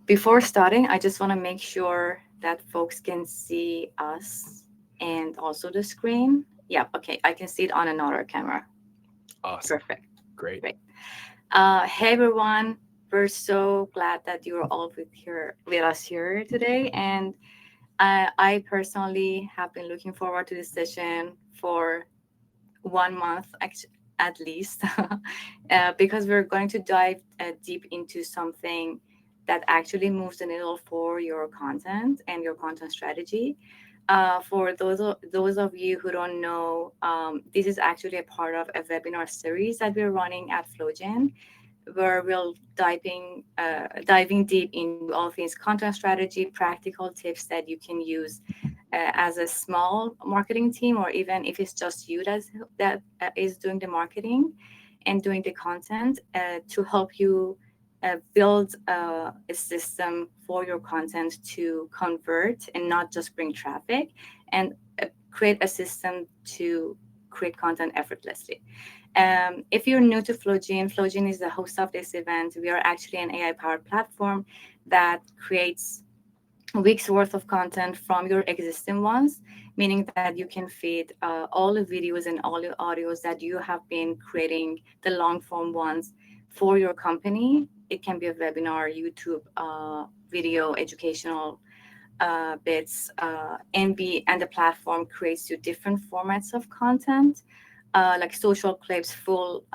Before starting, I just want to make sure that folks can see us and also the screen. Yeah, okay, I can see it on another camera. Awesome. Perfect. Great. Great. Hey everyone, we're so glad that you're all with us here today. And I personally have been looking forward to this session for 1 month at least, because we're going to dive deep into something that actually moves the needle for your content and your content strategy. For those of you who don't know, this is actually a part of a webinar series that we're running at Flogen, where we'll diving deep into all things content strategy, practical tips that you can use as a small marketing team, or even if it's just you that is doing the marketing and doing the content, to help you build a system for your content to convert and not just bring traffic, and create a system to create content effortlessly. If you're new to Flowgene is the host of this event. We are actually an AI powered platform that creates weeks worth of content from your existing ones, meaning that you can feed all the videos and all the audios that you have been creating, the long form ones for your company. It can be a webinar, YouTube video, educational bits, and the platform creates you different formats of content, like social clips, full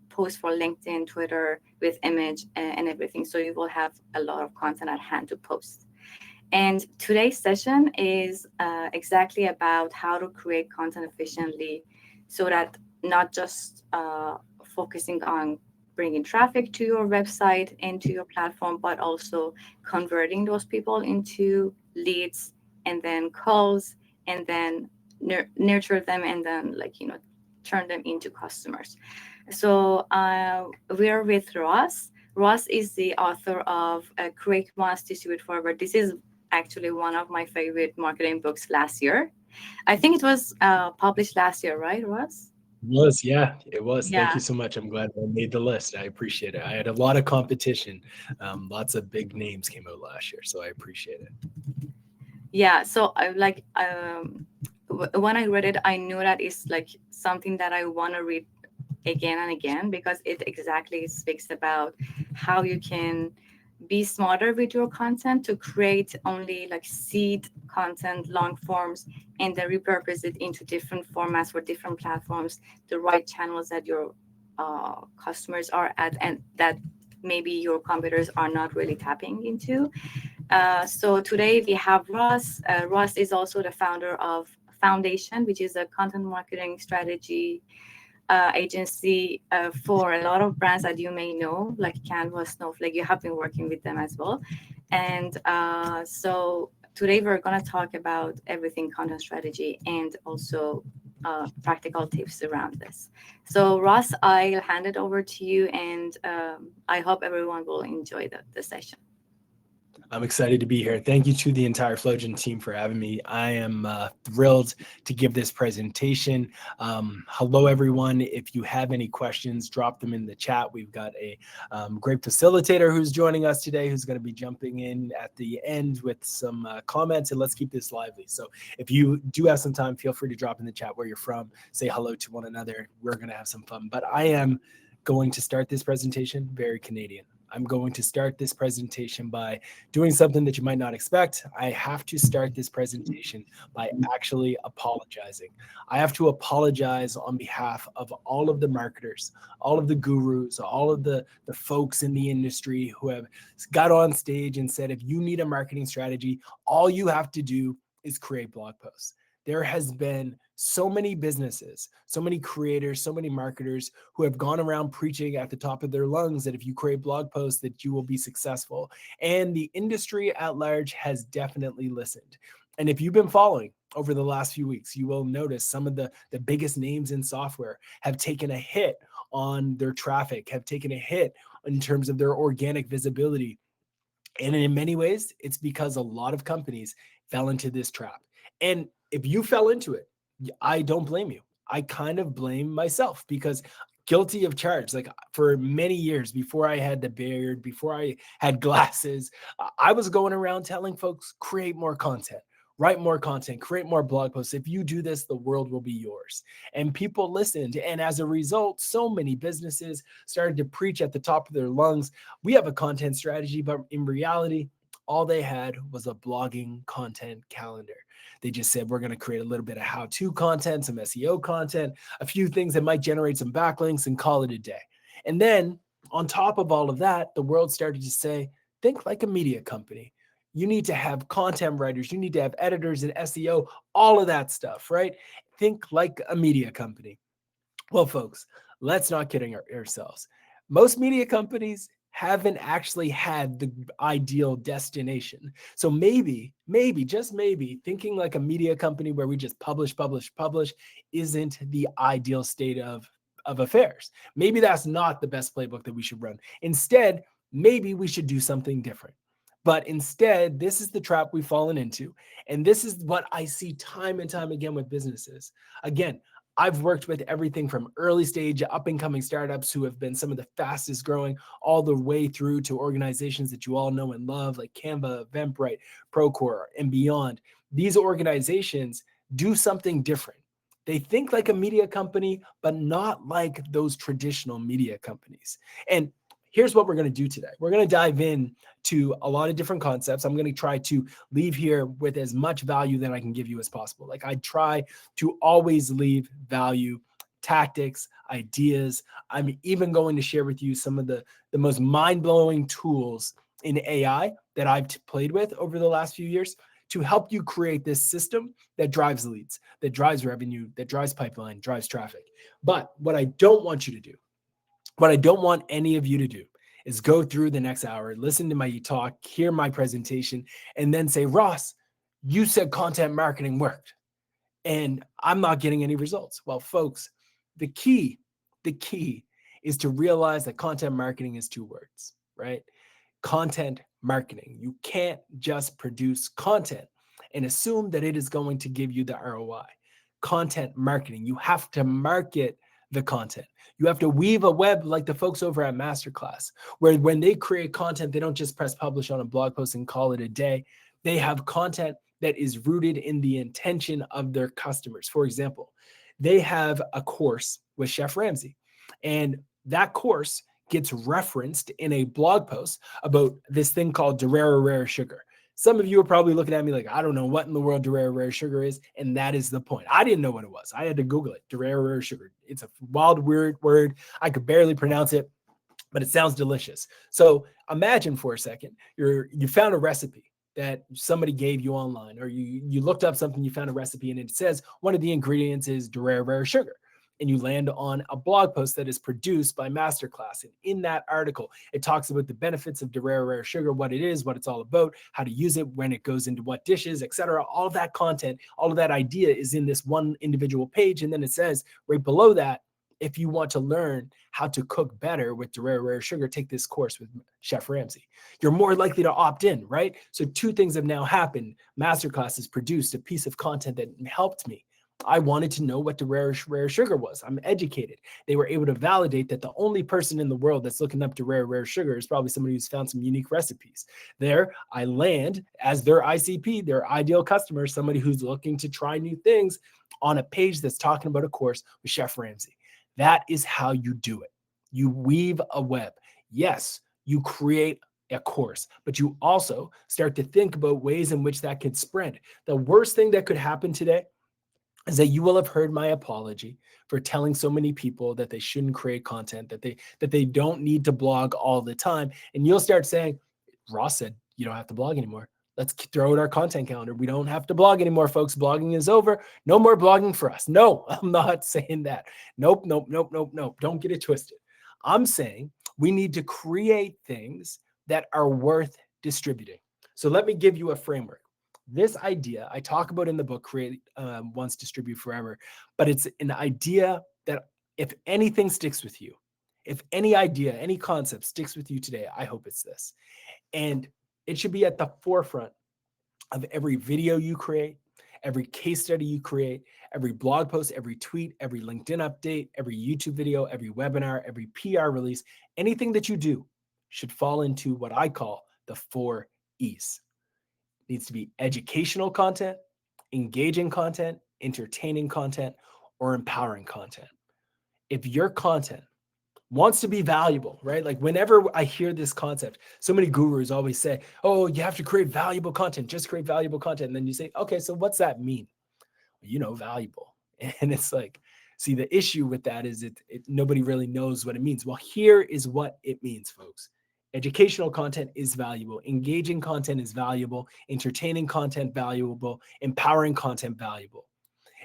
posts for LinkedIn, Twitter with image and everything. So you will have a lot of content at hand to post. And today's session is exactly about how to create content efficiently, so that not just focusing on bringing traffic to your website and to your platform, but also converting those people into leads and then calls, and then nurture them, and then, turn them into customers. So we're with Ross. Ross is the author of Create Once, Distribute Forward. This is actually one of my favorite marketing books last year. I think it was published last year, right, Ross? Yeah, it was. Thank Yeah. you so much. I'm glad I made the list. I appreciate it. I had a lot of competition. Lots of big names came out last year, so I appreciate it. Yeah. So when I read it, I knew that it's like something that I want to read again and again, because it exactly speaks about how you can be smarter with your content to create only like seed content, long forms, and then repurpose it into different formats for different platforms, the right channels that your customers are at, and that maybe your competitors are not really tapping into. So today we have Ross. Ross is also the founder of Foundation, which is a content marketing strategy agency for a lot of brands that you may know, like Canva, Snowflake. You have been working with them as well. And so today we're going to talk about everything content strategy, and also practical tips around this. So, Ross, I'll hand it over to you, and I hope everyone will enjoy the session. I'm excited to be here. Thank you to the entire Flogen team for having me. I am thrilled to give this presentation. Hello, everyone. If you have any questions, drop them in the chat. We've got a great facilitator who's joining us today, who's going to be jumping in at the end with some comments, and let's keep this lively. So if you do have some time, feel free to drop in the chat where you're from, say hello to one another. We're going to have some fun. But I am going to start this presentation very Canadian. I'm going to start this presentation by doing something that you might not expect. I have to start this presentation by actually apologizing. I have to apologize on behalf of all of the marketers, all of the gurus, all of the folks in the industry who have got on stage and said, if you need a marketing strategy, all you have to do is create blog posts. There has been so many businesses, so many creators, so many marketers who have gone around preaching at the top of their lungs that if you create blog posts that you will be successful. And the industry at large has definitely listened. And if you've been following over the last few weeks, you will notice some of the biggest names in software have taken a hit on their traffic, have taken a hit in terms of their organic visibility. And in many ways, it's because a lot of companies fell into this trap. And if you fell into it, I don't blame you. I kind of blame myself, because guilty of charge. Like for many years before I had the beard, before I had glasses, I was going around telling folks, create more content, write more content, create more blog posts. If you do this, the world will be yours. And people listened. And as a result, so many businesses started to preach at the top of their lungs, we have a content strategy, but in reality, all they had was a blogging content calendar. They just said, we're going to create a little bit of how-to content, some SEO content, a few things that might generate some backlinks, and call it a day. And then on top of all of that, the world started to say, think like a media company. You need to have content writers, you need to have editors and SEO, all of that stuff, right? Think like a media company. Well, folks, let's not kidding ourselves. Most media companies haven't actually had the ideal destination. So maybe, just maybe, thinking like a media company where we just publish isn't the ideal state of affairs. Maybe that's not the best playbook that we should run. Instead, maybe we should do something different. But instead, this is the trap we've fallen into. And this is what I see time and time again with businesses. Again, I've worked with everything from early stage up and coming startups who have been some of the fastest growing, all the way through to organizations that you all know and love, like Canva, Eventbrite, Procore, and beyond. These organizations do something different. They think like a media company, but not like those traditional media companies. And here's what we're going to do today. We're going to dive in to a lot of different concepts. I'm going to try to leave here with as much value that I can give you as possible. Like I try to always leave value, tactics, ideas. I'm even going to share with you some of the most mind-blowing tools in AI that I've played with over the last few years to help you create this system that drives leads, that drives revenue, that drives pipeline, drives traffic. But what I don't want you to do, what I don't want any of you to do is go through the next hour, listen to my talk, hear my presentation, and then say, Ross, you said content marketing worked and I'm not getting any results. Well, folks, the key is to realize that content marketing is two words, right? Content marketing. You can't just produce content and assume that it is going to give you the ROI. Content marketing. You have to market the content. You have to weave a web like the folks over at Masterclass, where when they create content, they don't just press publish on a blog post and call it a day. They have content that is rooted in the intention of their customers. For example, they have a course with Chef Ramsay, and that course gets referenced in a blog post about this thing called Rare sugar. Some of you are probably looking at me like, I don't know what in the world rare sugar is. And that is the point. I didn't know what it was. I had to Google it. Rare sugar. It's a wild, weird word. I could barely pronounce it, but it sounds delicious. So imagine for a second, you found a recipe that somebody gave you online, or you looked up something, you found a recipe, and it says one of the ingredients is rare sugar. And you land on a blog post that is produced by Masterclass. And in that article, it talks about the benefits of rare sugar, what it is, what it's all about, how to use it, when it goes into what dishes, etc. All of that content, all of that idea is in this one individual page. And then it says right below that, if you want to learn how to cook better with rare sugar, take this course with Chef Ramsay. You're more likely to opt in, right? So two things have now happened. Masterclass has produced a piece of content that helped me. I wanted to know what rare sugar was. I'm educated. They were able to validate that the only person in the world that's looking up to rare sugar is probably somebody who's found some unique recipes. There, I land as their ICP, their ideal customer, somebody who's looking to try new things on a page that's talking about a course with Chef Ramsay. That is how you do it. You weave a web. Yes, you create a course, but you also start to think about ways in which that could spread. The worst thing that could happen today is that you will have heard my apology for telling so many people that they shouldn't create content, that they don't need to blog all the time. And you'll start saying, Ross said, you don't have to blog anymore. Let's throw out our content calendar. We don't have to blog anymore, folks. Blogging is over. No more blogging for us. No, I'm not saying that. Nope. Don't get it twisted. I'm saying we need to create things that are worth distributing. So let me give you a framework. This idea I talk about in the book, Create Once, Distribute Forever, but it's an idea that if anything sticks with you, if any idea, any concept sticks with you today, I hope it's this. And it should be at the forefront of every video you create, every case study you create, every blog post, every tweet, every LinkedIn update, every YouTube video, every webinar, every PR release, anything that you do should fall into what I call the 4 E's. It needs to be educational content, engaging content, entertaining content, or empowering content. If your content wants to be valuable, right? Like whenever I hear this concept, so many gurus always say, oh, you have to create valuable content, just create valuable content. And then you say, okay, so what's that mean? Valuable. And it's like, see, the issue with that is nobody really knows what it means. Well, here is what it means, folks. Educational content is valuable. Engaging content is valuable. Entertaining content valuable. Empowering content valuable.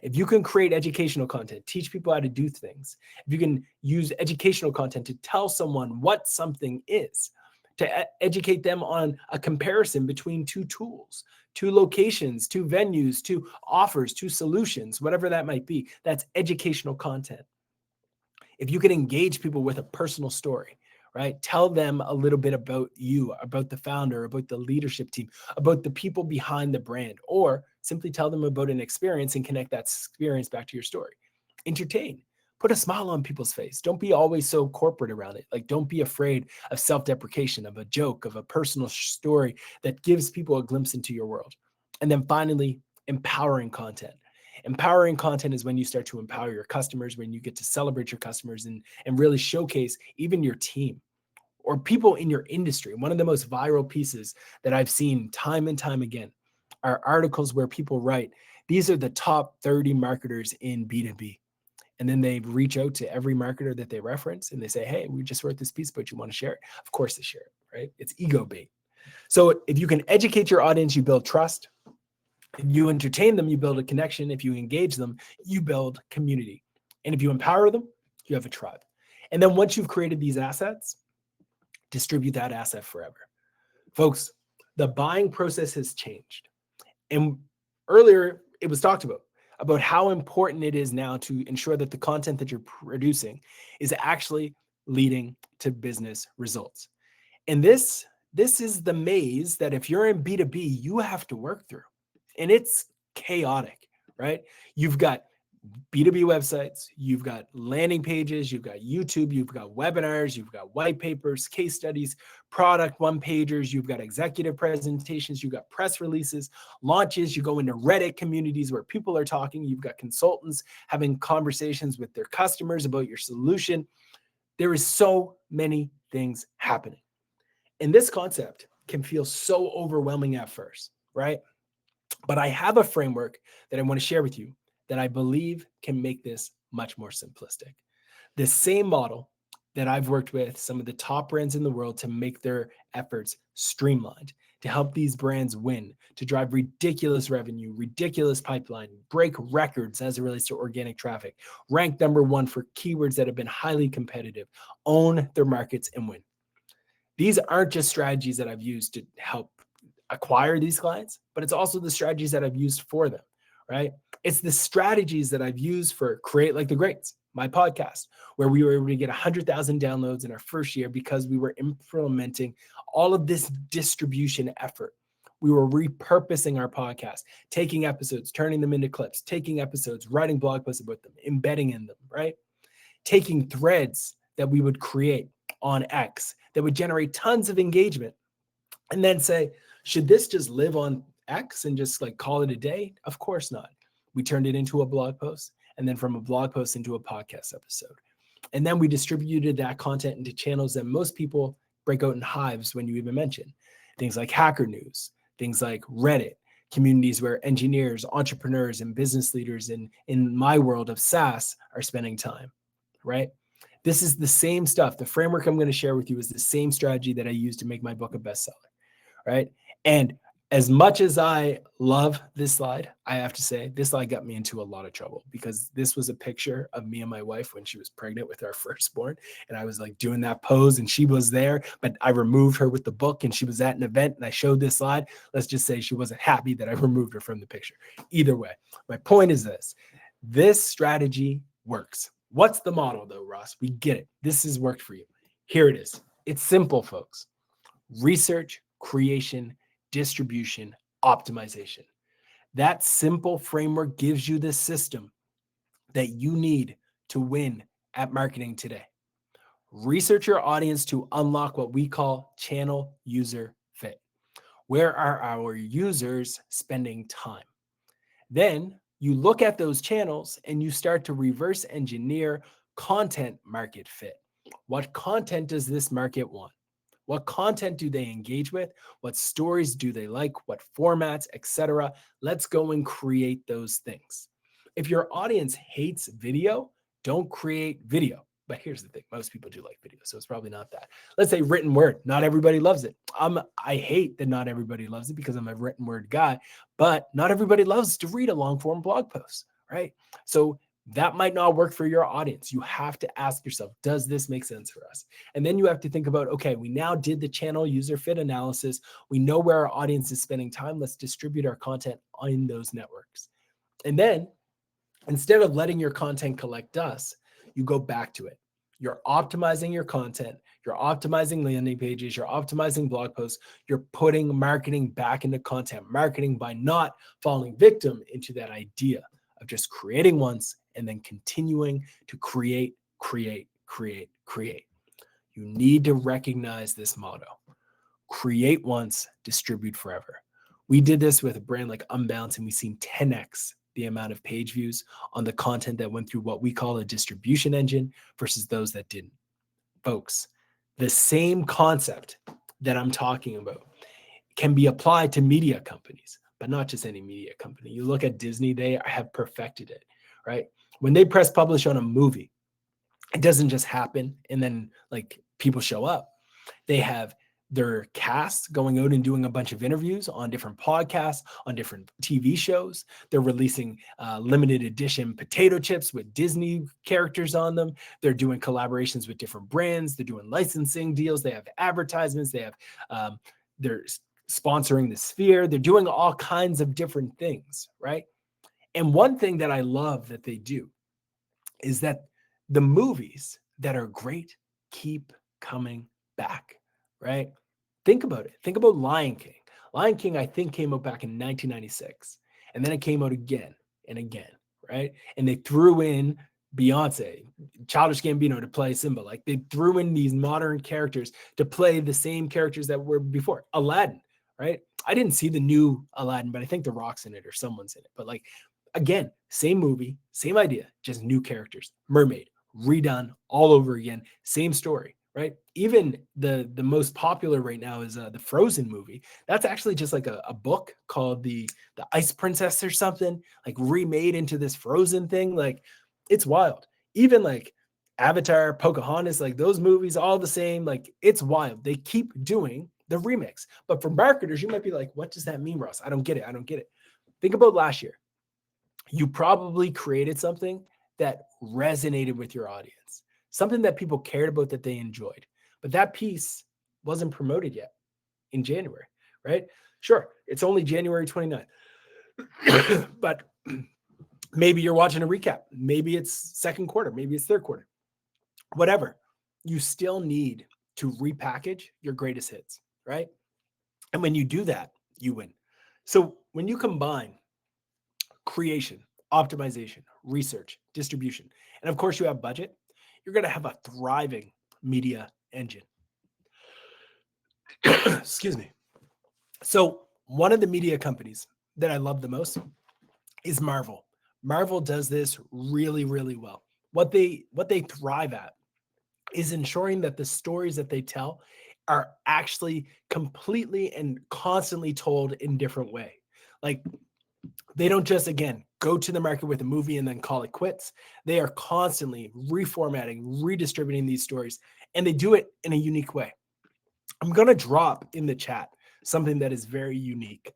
If you can create educational content, teach people how to do things, if you can use educational content to tell someone what something is, to educate them on a comparison between 2 tools, 2 locations, 2 venues, 2 offers, 2 solutions, whatever that might be, that's educational content. If you can engage people with a personal story, right? Tell them a little bit about you, about the founder, about the leadership team, about the people behind the brand, or simply tell them about an experience and connect that experience back to your story. Entertain. Put a smile on people's face. Don't be always so corporate around it. Like, don't be afraid of self-deprecation, of a joke, of a personal story that gives people a glimpse into your world. And then finally, empowering content. Empowering content is when you start to empower your customers, when you get to celebrate your customers and really showcase even your team or people in your industry. One of the most viral pieces that I've seen time and time again are articles where people write, these are the top 30 marketers in B2B. And then they reach out to every marketer that they reference and they say, hey, we just wrote this piece, but you want to share it? Of course they share it, right? It's ego bait. So if you can educate your audience, you build trust. If you entertain them, you build a connection. If you engage them, you build community. And if you empower them, you have a tribe. And then once you've created these assets, distribute that asset forever. Folks, the buying process has changed. And earlier it was talked about how important it is now to ensure that the content that you're producing is actually leading to business results. And this is the maze that if you're in B2B, you have to work through. And it's chaotic, right? You've got B2B websites, you've got landing pages, you've got YouTube, you've got webinars, you've got white papers, case studies, product one-pagers, you've got executive presentations, you've got press releases, launches, you go into Reddit communities where people are talking, you've got consultants having conversations with their customers about your solution. There is so many things happening. And this concept can feel so overwhelming at first, right? But I have a framework that I want to share with you that I believe can make this much more simplistic. The same model that I've worked with some of the top brands in the world to make their efforts streamlined, to help these brands win, to drive ridiculous revenue, ridiculous pipeline, break records as it relates to organic traffic, rank number 1 for keywords that have been highly competitive, own their markets and win. These aren't just strategies that I've used to help acquire these clients, but it's also the strategies that I've used for them, right? It's the strategies that I've used for Create Like the Greats, my podcast, where we were able to get 100,000 downloads in our first year because we were implementing all of this distribution effort. We were repurposing our podcast, taking episodes, turning them into clips, taking episodes, writing blog posts about them, embedding in them, right? Taking threads that we would create on X that would generate tons of engagement and then say, should this just live on X and just like call it a day? Of course not. We turned it into a blog post and then from a blog post into a podcast episode. And then we distributed that content into channels that most people break out in hives when you even mention. Things like Hacker News, things like Reddit, communities where engineers, entrepreneurs, and business leaders in my world of SaaS are spending time, right? This is the same stuff. The framework I'm going to share with you is the same strategy that I used to make my book a bestseller, right? And as much as I love this slide, I have to say this slide got me into a lot of trouble because this was a picture of me and my wife when she was pregnant with our firstborn. And I was like doing that pose and she was there, but I removed her with the book and she was at an event and I showed this slide. Let's just say she wasn't happy that I removed her from the picture. Either way, my point is this strategy works. What's the model though, Ross? We get it. This has worked for you. Here it is. It's simple, folks. Research, creation, distribution, optimization. That simple framework gives you the system that you need to win at marketing today. Research your audience to unlock what we call channel user fit. Where are our users spending time? Then you look at those channels and you start to reverse engineer content market fit. What content does this market want? What content do they engage with? What stories do they like? What formats, etc.? Let's go and create those things. If your audience hates video, don't create video. But here's the thing, most people do like video, so it's probably not that. Let's say written word. Not everybody loves it. I hate that not everybody loves it because I'm a written word guy, but not everybody loves to read a long form blog post, right? So that might not work for your audience. You have to ask yourself, does this make sense for us? And then you have to think about, okay, we now did the channel user fit analysis. We know where our audience is spending time. Let's distribute our content on those networks. And then instead of letting your content collect dust, you go back to it. You're optimizing your content. You're optimizing landing pages. You're optimizing blog posts. You're putting marketing back into content marketing by not falling victim into that idea of just creating once and then continuing to create. You need to recognize this motto: create once, distribute forever. We did this with a brand like Unbounce, and we've seen 10x the amount of page views on the content that went through what we call a distribution engine versus those that didn't. Folks, the same concept that I'm talking about can be applied to media companies, but not just any media company. You look at Disney, they have perfected it, right? When they press publish on a movie, it doesn't just happen and then like people show up. They have their cast going out and doing a bunch of interviews on different podcasts, on different TV shows. They're releasing limited edition potato chips with Disney characters on them. They're doing collaborations with different brands. They're doing licensing deals. They have advertisements. They have, they're sponsoring the Sphere. They're doing all kinds of different things, right? And one thing that I love that they do is that the movies that are great keep coming back, right? Think about it. Think about Lion King. Lion King, I think, came out back in 1996. And then it came out again and again, right? And they threw in Beyonce, Childish Gambino to play Simba. Like they threw in these modern characters to play the same characters that were before. Aladdin, right? I didn't see the new Aladdin, but I think The Rock's in it or someone's in it. But like, again, same movie, same idea, just new characters. Mermaid, redone all over again, same story, right? Even the most popular right now is the Frozen movie. That's actually just like a book called the Ice Princess or something, like remade into this Frozen thing. Like it's wild. Even like Avatar, Pocahontas, like those movies, all the same. Like it's wild. They keep doing the remix. But for marketers, you might be like, what does that mean, Ross? I don't get it. Think about last year. You probably created something that resonated with your audience, something that people cared about, that they enjoyed. But that piece wasn't promoted yet in January, right? Sure, it's only January 29th, but maybe you're watching a recap. Maybe it's second quarter, maybe it's third quarter, whatever. You still need to repackage your greatest hits, right? And when you do that, you win. So when you combine creation, optimization, research, distribution, and of course you have budget, you're going to have a thriving media engine. Excuse me. So one of the media companies that I love the most is Marvel. Marvel does this really, really well. What they thrive at is ensuring that the stories that they tell are actually completely and constantly told in different way. Like they don't just, again, go to the market with a movie and then call it quits. They are constantly reformatting, redistributing these stories, and they do it in a unique way. I'm going to drop in the chat something that is very unique.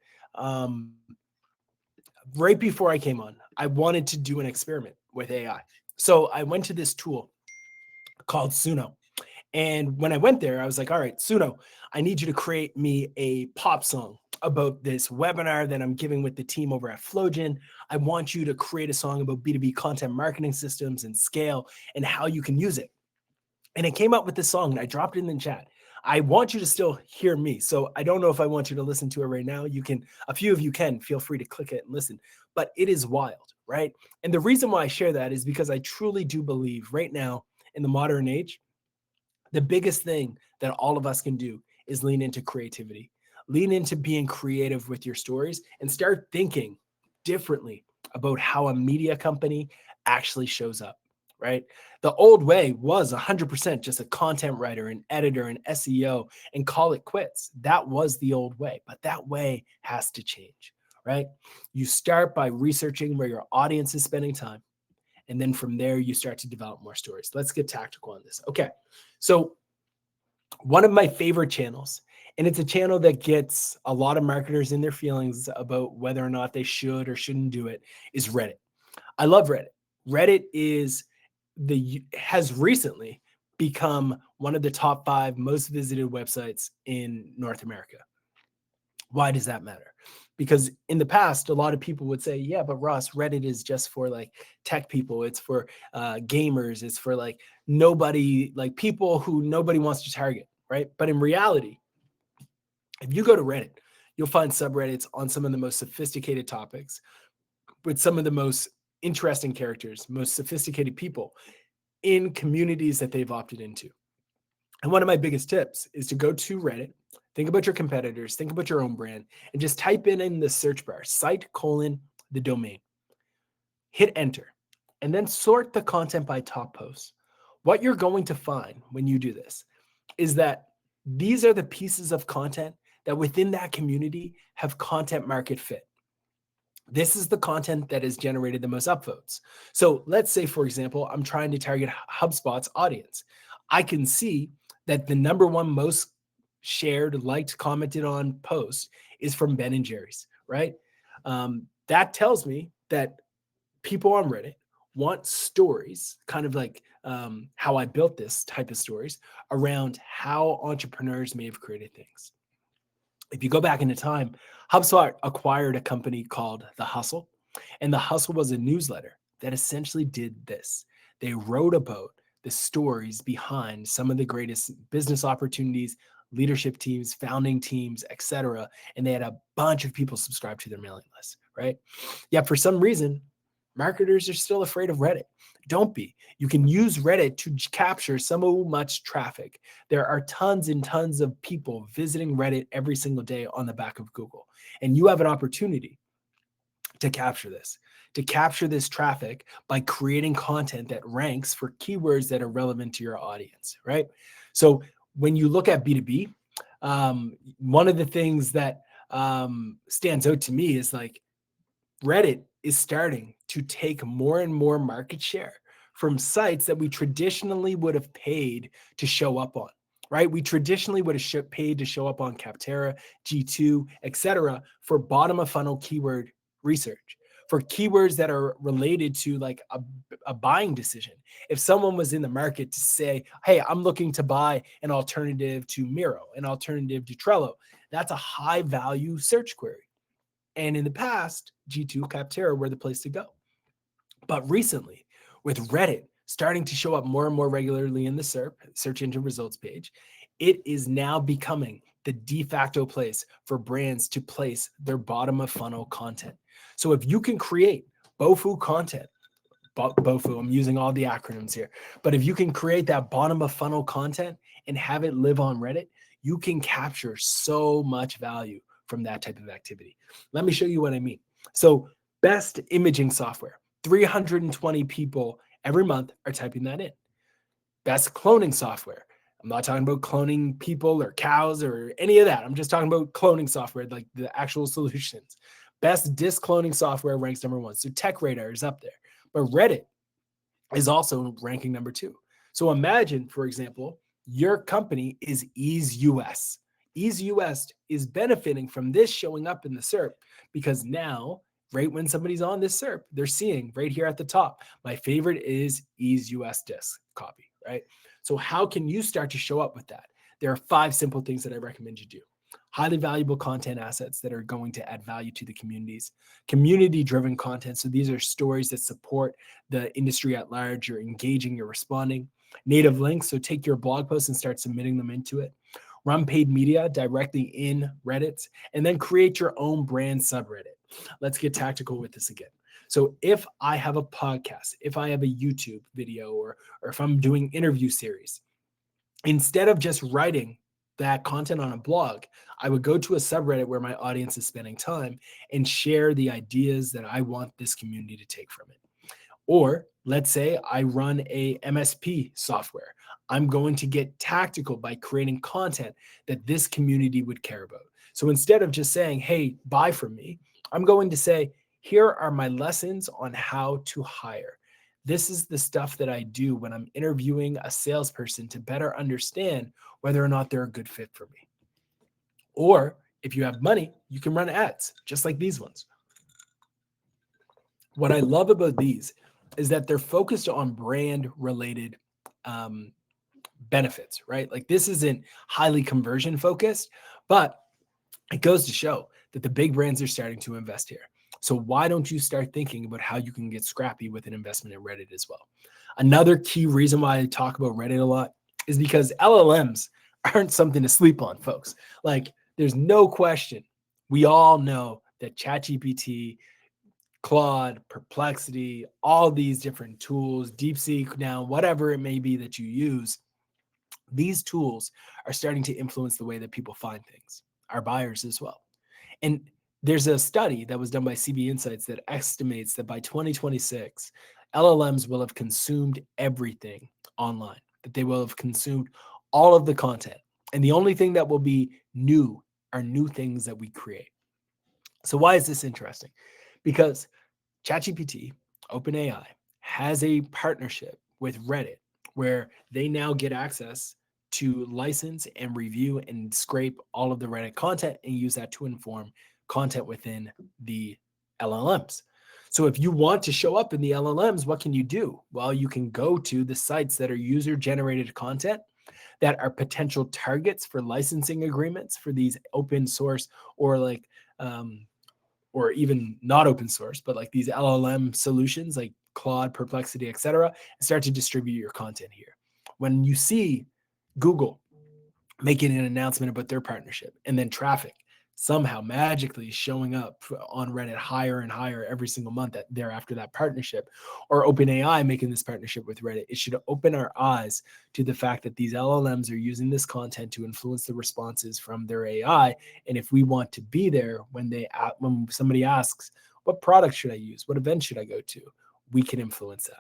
Right before I came on, I wanted to do an experiment with AI. So I went to this tool called Suno. And when I went there, I was like, all right, Suno, I need you to create me a pop song about this webinar that I'm giving with the team over at Flogen. I want you to create a song about B2B content marketing systems and scale and how you can use it. And it came out with this song, and I dropped it in the chat. I want you to still hear me. So I don't know if I want you to listen to it right now. You can, a few of you can, feel free to click it and listen, but it is wild, right? And the reason why I share that is because I truly do believe right now in the modern age, the biggest thing that all of us can do is lean into creativity, lean into being creative with your stories, and start thinking differently about how a media company actually shows up, right? The old way was 100% just a content writer, an editor, an SEO, and call it quits. That was the old way, but that way has to change, right? You start by researching where your audience is spending time. And then from there, you start to develop more stories. Let's get tactical on this. Okay. So one of my favorite channels, and it's a channel that gets a lot of marketers in their feelings about whether or not they should or shouldn't do it, is Reddit. I love Reddit. Reddit has recently become one of the top 5 most visited websites in North America. Why does that matter? Because in the past, a lot of people would say, yeah, but Ross, Reddit is just for like tech people. It's for gamers. It's for like people who nobody wants to target, right? But in reality, if you go to Reddit, you'll find subreddits on some of the most sophisticated topics with some of the most interesting characters, most sophisticated people in communities that they've opted into. And one of my biggest tips is to go to Reddit, think about your competitors, think about your own brand, and just type in the search bar, the domain, hit enter, and then sort the content by top posts. What you're going to find when you do this is that these are the pieces of content that within that community have content market fit. This is the content that has generated the most upvotes. So let's say, for example, I'm trying to target HubSpot's audience. I can see that the number one most shared, liked, commented on post is from Ben and Jerry's, right? That tells me that people on Reddit want stories, kind of like how I built this type of stories around how entrepreneurs may have created things. If you go back into time, HubSpot acquired a company called The Hustle, and The Hustle was a newsletter that essentially did this. They wrote about the stories behind some of the greatest business opportunities, leadership teams, founding teams, etc. And they had a bunch of people subscribe to their mailing list, right? Yet for some reason, marketers are still afraid of Reddit. Don't be. You can use Reddit to capture so much traffic. There are tons and tons of people visiting Reddit every single day on the back of Google. And you have an opportunity to capture this traffic by creating content that ranks for keywords that are relevant to your audience, right? So when you look at B2B, one of the things that stands out to me is like Reddit is starting to take more and more market share from sites that we traditionally would have paid to show up on, right? We traditionally would have paid to show up on Capterra, G2, etc. for bottom of funnel keyword research, for keywords that are related to like a buying decision. If someone was in the market to say, hey, I'm looking to buy an alternative to Miro, an alternative to Trello, that's a high value search query. And in the past, G2, Capterra were the place to go. But recently, with Reddit starting to show up more and more regularly in the SERP, search engine results page, it is now becoming the de facto place for brands to place their bottom of funnel content. So if you can create BOFU content, BOFU, I'm using all the acronyms here, but if you can create that bottom of funnel content and have it live on Reddit, you can capture so much value from that type of activity. Let me show you what I mean. So best imaging software, 320 people every month are typing that in. Best cloning software. I'm not talking about cloning people or cows or any of that. I'm just talking about cloning software, like the actual solutions. Best disk cloning software ranks number 1. So TechRadar is up there, but Reddit is also ranking number 2. So imagine, for example, your company is EaseUS. EaseUS is benefiting from this showing up in the SERP because now, right when somebody's on this SERP, they're seeing right here at the top, my favorite is EaseUS disk copy, right? So how can you start to show up with that? There are 5 simple things that I recommend you do. Highly valuable content assets that are going to add value to the communities, community-driven content. So these are stories that support the industry at large. You're engaging, you're responding. Native links. So take your blog posts and start submitting them into it. run paid media directly in Reddit, and then create your own brand subreddit. Let's get tactical with this again. So if I have a podcast, if I have a YouTube video, or if I'm doing interview series, instead of just writing that content on a blog, I would go to a subreddit where my audience is spending time and share the ideas that I want this community to take from it. Or let's say I run a MSP software. I'm going to get tactical by creating content that this community would care about. So instead of just saying, hey, buy from me, I'm going to say, here are my lessons on how to hire. This is the stuff that I do when I'm interviewing a salesperson to better understand whether or not they're a good fit for me. Or if you have money, you can run ads just like these ones. What I love about these is that they're focused on brand related benefits, right? Like this isn't highly conversion focused, but it goes to show that the big brands are starting to invest here. So why don't you start thinking about how you can get scrappy with an investment in Reddit as well? Another key reason why I talk about Reddit a lot is because LLMs aren't something to sleep on, folks. Like there's no question. We all know that ChatGPT, Claude, Perplexity, all these different tools, DeepSeek now, whatever it may be that you use, these tools are starting to influence the way that people find things, our buyers as well. And there's a study that was done by CB Insights that estimates that by 2026, LLMs will have consumed everything online, that they will have consumed all of the content. And the only thing that will be new are new things that we create. So why is this interesting? Because ChatGPT, OpenAI, has a partnership with Reddit where they now get access to license and review and scrape all of the Reddit content and use that to inform content within the LLMs. So if you want to show up in the LLMs, what can you do? Well, you can go to the sites that are user-generated content that are potential targets for licensing agreements for these open source or like or even not open source, but like these LLM solutions like Claude, Perplexity, etc., and start to distribute your content here. When you see Google making an announcement about their partnership and then traffic somehow magically showing up on Reddit higher and higher every single month thereafter that partnership, or OpenAI making this partnership with Reddit, it should open our eyes to the fact that these LLMs are using this content to influence the responses from their AI. And if we want to be there when somebody asks, what product should I use? What event should I go to? We can influence that.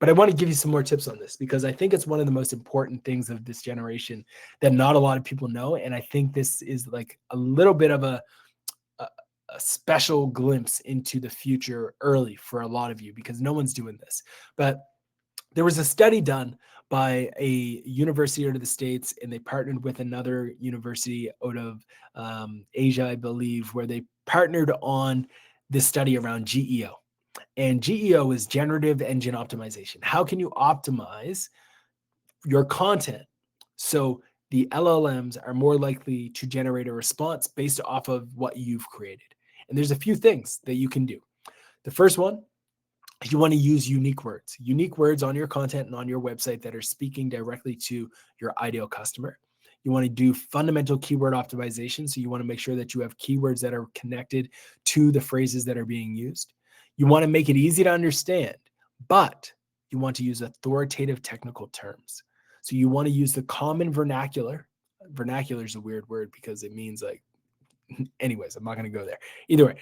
But I want to give you some more tips on this because I think it's one of the most important things of this generation that not a lot of people know. And I think this is like a little bit of a special glimpse into the future early for a lot of you because no one's doing this. But there was a study done by a university out of the States, and they partnered with another university out of Asia, I believe, where they partnered on this study around GEO. And GEO is generative engine optimization. How can you optimize your content so the LLMs are more likely to generate a response based off of what you've created? And there's a few things that you can do. The first one, you want to use unique words on your content and on your website that are speaking directly to your ideal customer. You want to do fundamental keyword optimization. So you want to make sure that you have keywords that are connected to the phrases that are being used. You want to make it easy to understand, but you want to use authoritative technical terms. So you want to use the common vernacular. Vernacular is a weird word because it means like, anyways, I'm not going to go there. Either way,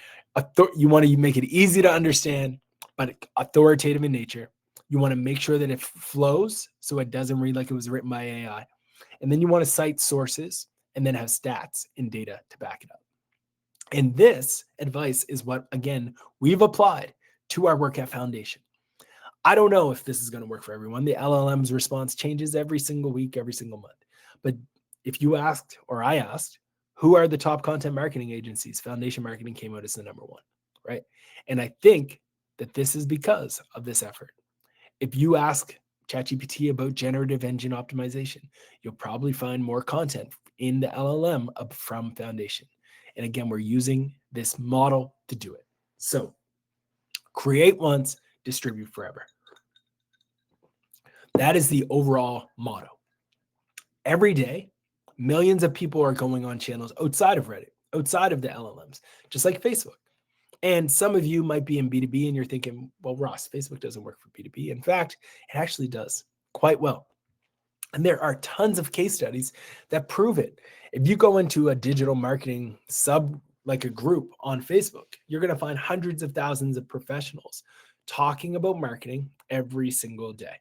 you want to make it easy to understand, but authoritative in nature. You want to make sure that it flows so it doesn't read like it was written by AI. And then you want to cite sources and then have stats and data to back it up. And this advice is what, again, we've applied to our work at Foundation. I don't know if this is going to work for everyone. The LLM's response changes every single week, every single month. But if you asked, or I asked, who are the top content marketing agencies? Foundation Marketing came out as the number one, right? And I think that this is because of this effort. If you ask ChatGPT about generative engine optimization, you'll probably find more content in the LLM from Foundation. And again, we're using this model to do it. So create once, distribute forever. That is the overall motto. Every day, Millions of people are going on channels outside of Reddit, outside of the LLMs, just like Facebook. And some of you might be in B2B and you're thinking, well, Ross, Facebook doesn't work for B2B. In fact, it actually does quite well. And there are tons of case studies that prove it. If you go into a digital marketing like a group on Facebook, you're going to find hundreds of thousands of professionals talking about marketing every single day.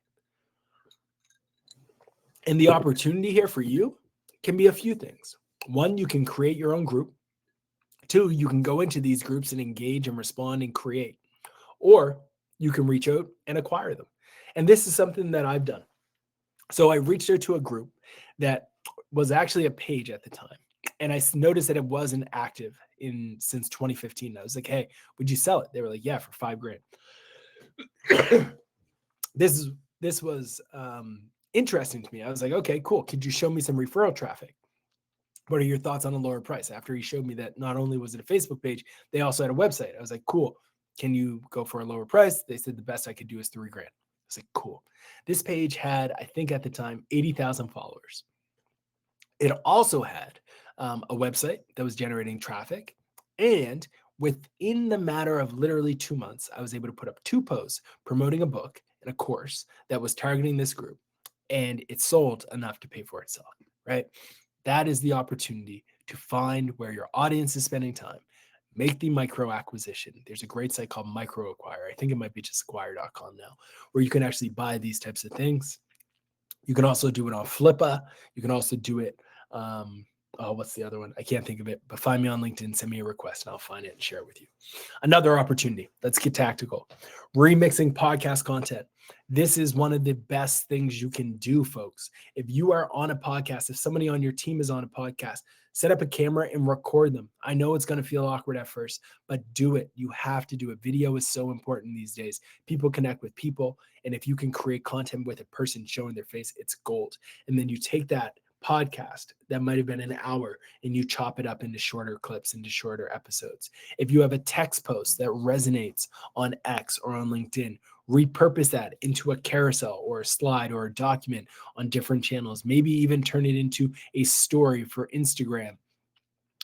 And the opportunity here for you can be a few things. One, you can create your own group. Two, you can go into these groups and engage and respond and create. Or you can reach out and acquire them. And this is something that I've done. So I reached out to a group that was actually a page at the time. And I noticed that it wasn't active since 2015. I was like, hey, would you sell it? They were like, yeah, for $5,000. This was interesting to me. I was like, okay, cool. Could you show me some referral traffic? What are your thoughts on a lower price? After he showed me that not only was it a Facebook page, they also had a website. I was like, cool. Can you go for a lower price? They said the best I could do is $3,000. I was like, cool. This page had, I think at the time, 80,000 followers. It also had a website that was generating traffic. And within the matter of literally 2 months, I was able to put up 2 posts promoting a book and a course that was targeting this group. And it sold enough to pay for itself, right? That is the opportunity to find where your audience is spending time. Make the micro acquisition. There's a great site called Micro Acquire. I think it might be just acquire.com now, where you can actually buy these types of things. You can also do it on Flippa. You can also do it. What's the other one? I can't think of it, but find me on LinkedIn, send me a request and I'll find it and share it with you. Another opportunity. Let's get tactical. Remixing podcast content. This is one of the best things you can do, folks. If you are on a podcast, if somebody on your team is on a podcast, set up a camera and record them. I know it's going to feel awkward at first, but do it. You have to do it. Video is so important these days. People connect with people. And if you can create content with a person showing their face, it's gold. And then you take that podcast that might have been an hour and you chop it up into shorter clips, into shorter episodes. If you have a text post that resonates on X or on LinkedIn, repurpose that into a carousel or a slide or a document on different channels. Maybe even turn it into a story for Instagram.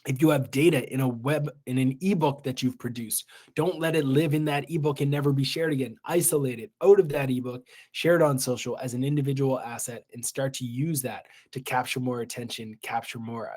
If you have data in an ebook that you've produced, don't let it live in that ebook and never be shared again. Isolate it out of that ebook, share it on social as an individual asset, and start to use that to capture more attention, capture more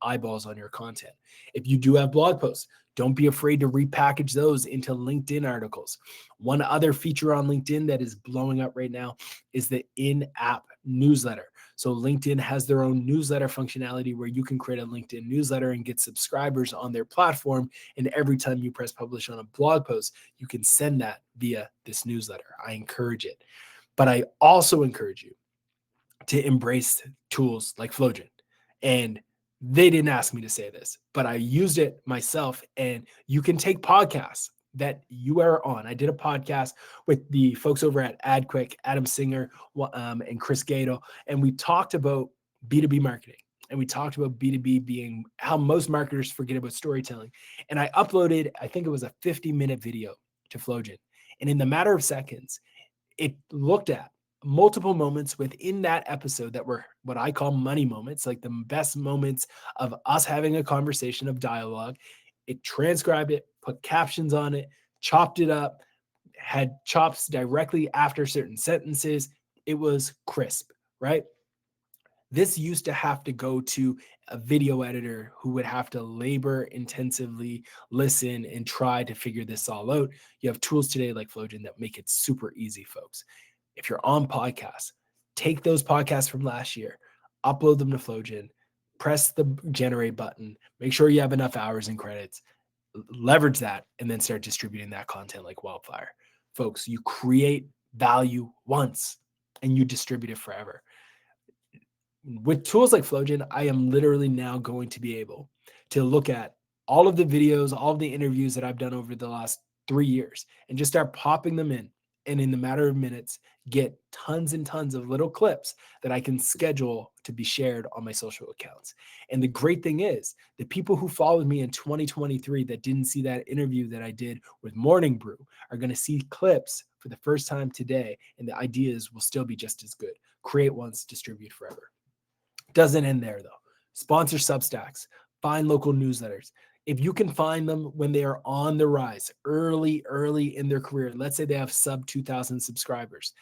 eyeballs on your content. If you do have blog posts, don't be afraid to repackage those into LinkedIn articles. One other feature on LinkedIn that is blowing up right now is the in-app newsletter. So LinkedIn has their own newsletter functionality where you can create a LinkedIn newsletter and get subscribers on their platform. And every time you press publish on a blog post, you can send that via this newsletter. I encourage it. But I also encourage you to embrace tools like Flowgen. And they didn't ask me to say this, but I used it myself. And you can take podcasts that you are on. I did a podcast with the folks over at AdQuick, Adam Singer, and Chris Gato, and we talked about B2B marketing. And we talked about B2B being how most marketers forget about storytelling. And I uploaded, I think it was a 50-minute video to Flowgen. And in the matter of seconds, it looked at multiple moments within that episode that were what I call money moments, like the best moments of us having a conversation of dialogue. It transcribed it, put captions on it, chopped it up, had chops directly after certain sentences. It was crisp, right? This used to have to go to a video editor who would have to labor intensively, listen, and try to figure this all out. You have tools today like Flowgen that make it super easy, folks. If you're on podcasts, take those podcasts from last year, upload them to Flowgen, press the generate button, make sure you have enough hours and credits, leverage that, and then start distributing that content like wildfire. Folks, you create value once and you distribute it forever. With tools like Flowgen, I am literally now going to be able to look at all of the videos, all of the interviews that I've done over the last 3 years and just start popping them in. And in the matter of minutes, get tons and tons of little clips that I can schedule to be shared on my social accounts. And the great thing is, the people who followed me in 2023 that didn't see that interview that I did with Morning Brew are going to see clips for the first time today. And the ideas will still be just as good. Create once, distribute forever. Doesn't end there though. Sponsor Substacks, find local newsletters. If you can find them when they are on the rise, early in their career, let's say they have sub 2,000 subscribers.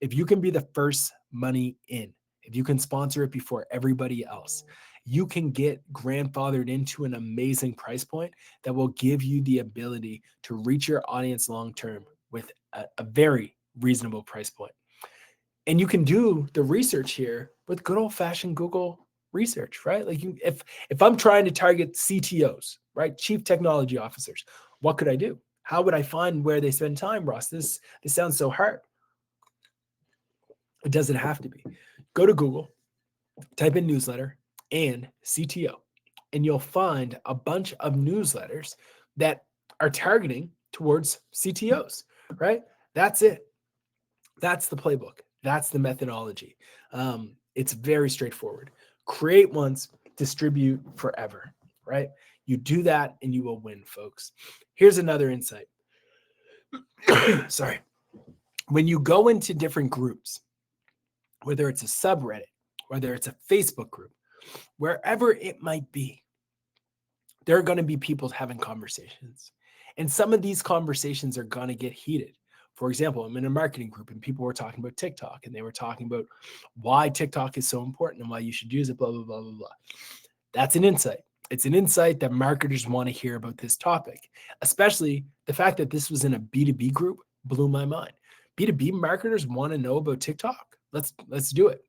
If you can be the first money in, if you can sponsor it before everybody else, you can get grandfathered into an amazing price point that will give you the ability to reach your audience long-term with a very reasonable price point. And you can do the research here with good old-fashioned Google research, right? Like if I'm trying to target CTOs, right, chief technology officers, what could I do? How would I find where they spend time, Ross? This sounds so hard. It doesn't have to be. Go to Google, type in newsletter and CTO, and you'll find a bunch of newsletters that are targeting towards CTOs, right? That's it. That's the playbook. That's the methodology. It's very straightforward. Create once, distribute forever, right? You do that and you will win, folks. Here's another insight. Sorry. When you go into different groups, whether it's a subreddit, whether it's a Facebook group, wherever it might be, there are going to be people having conversations. And some of these conversations are going to get heated. For example, I'm in a marketing group and people were talking about TikTok and they were talking about why TikTok is so important and why you should use it, blah, blah, blah, blah, blah. That's an insight. It's an insight that marketers want to hear about this topic, especially the fact that this was in a B2B group blew my mind. B2B marketers want to know about TikTok. Let's do it.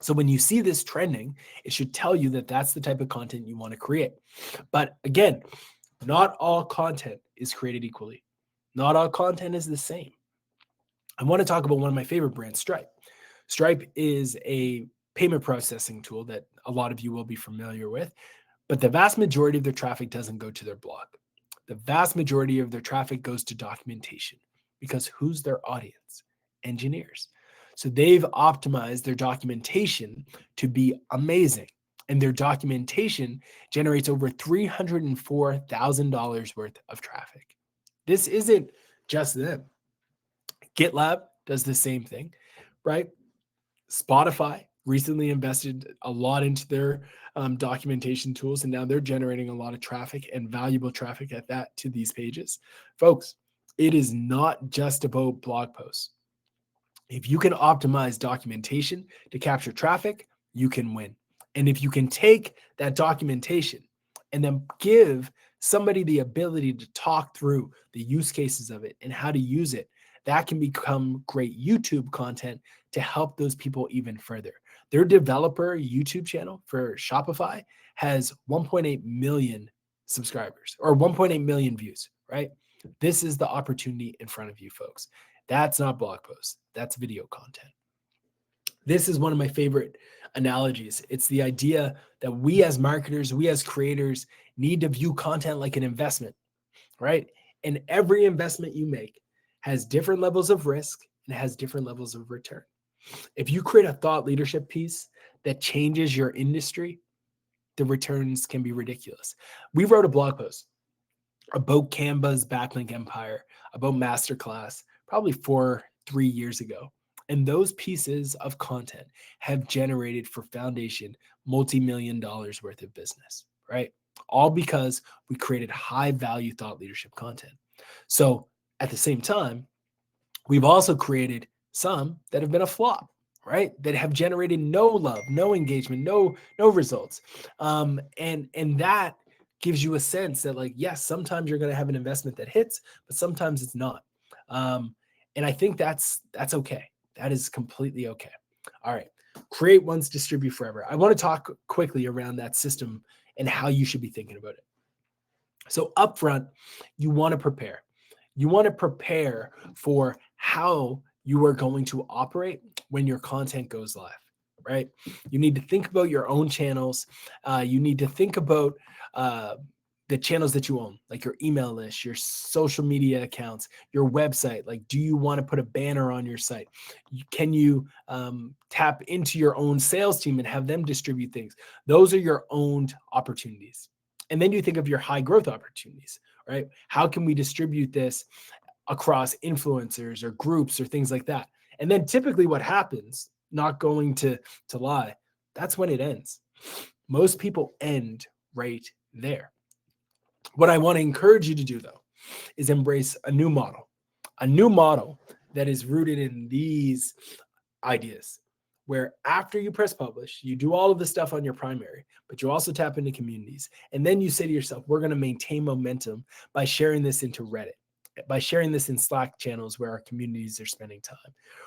So when you see this trending, it should tell you that that's the type of content you want to create. But again, not all content is created equally. Not all content is the same. I want to talk about one of my favorite brands, Stripe. Stripe is a payment processing tool that a lot of you will be familiar with, but the vast majority of their traffic doesn't go to their blog. The vast majority of their traffic goes to documentation because who's their audience? Engineers. So they've optimized their documentation to be amazing. And their documentation generates over $304,000 worth of traffic. This isn't just them. GitLab does the same thing, right? Spotify recently invested a lot into their documentation tools, and now they're generating a lot of traffic and valuable traffic at that to these pages. Folks, it is not just about blog posts. If you can optimize documentation to capture traffic, you can win. And if you can take that documentation and then give somebody the ability to talk through the use cases of it and how to use it, that can become great YouTube content to help those people even further. Their developer YouTube channel for Shopify has 1.8 million subscribers or 1.8 million views, right? This is the opportunity in front of you, folks. That's not blog posts. That's video content. This is one of my favorite analogies. It's the idea that we as marketers, we as creators need to view content like an investment, right? And every investment you make has different levels of risk and has different levels of return. If you create a thought leadership piece that changes your industry, the returns can be ridiculous. We wrote a blog post about Canva's backlink empire, about Masterclass, probably 3 years ago. And those pieces of content have generated for Foundation multi-million dollars worth of business, right? All because we created high value thought leadership content. So at the same time, we've also created some that have been a flop, right? That have generated no love, no engagement, no results. And that gives you a sense that, like, yes, sometimes you're going to have an investment that hits, but sometimes it's not. And I think that's okay. That is completely okay. All right. Create once, distribute forever. I want to talk quickly around that system and how you should be thinking about it. So upfront, you want to prepare. You want to prepare for how you are going to operate when your content goes live, right? You need to think about your own channels. You need to think about the channels that you own, like your email list, your social media accounts, your website. Like, do you want to put a banner on your site? Can you tap into your own sales team and have them distribute things? Those are your owned opportunities. And then you think of your high growth opportunities, right? How can we distribute this across influencers or groups or things like that? And then typically what happens, not going to lie, That's when it ends. Most people end right there. What I want to encourage you to do, though, is embrace a new model that is rooted in these ideas, where after you press publish, you do all of the stuff on your primary, but you also tap into communities. And then you say to yourself, we're going to maintain momentum by sharing this into Reddit, by sharing this in Slack channels where our communities are spending time.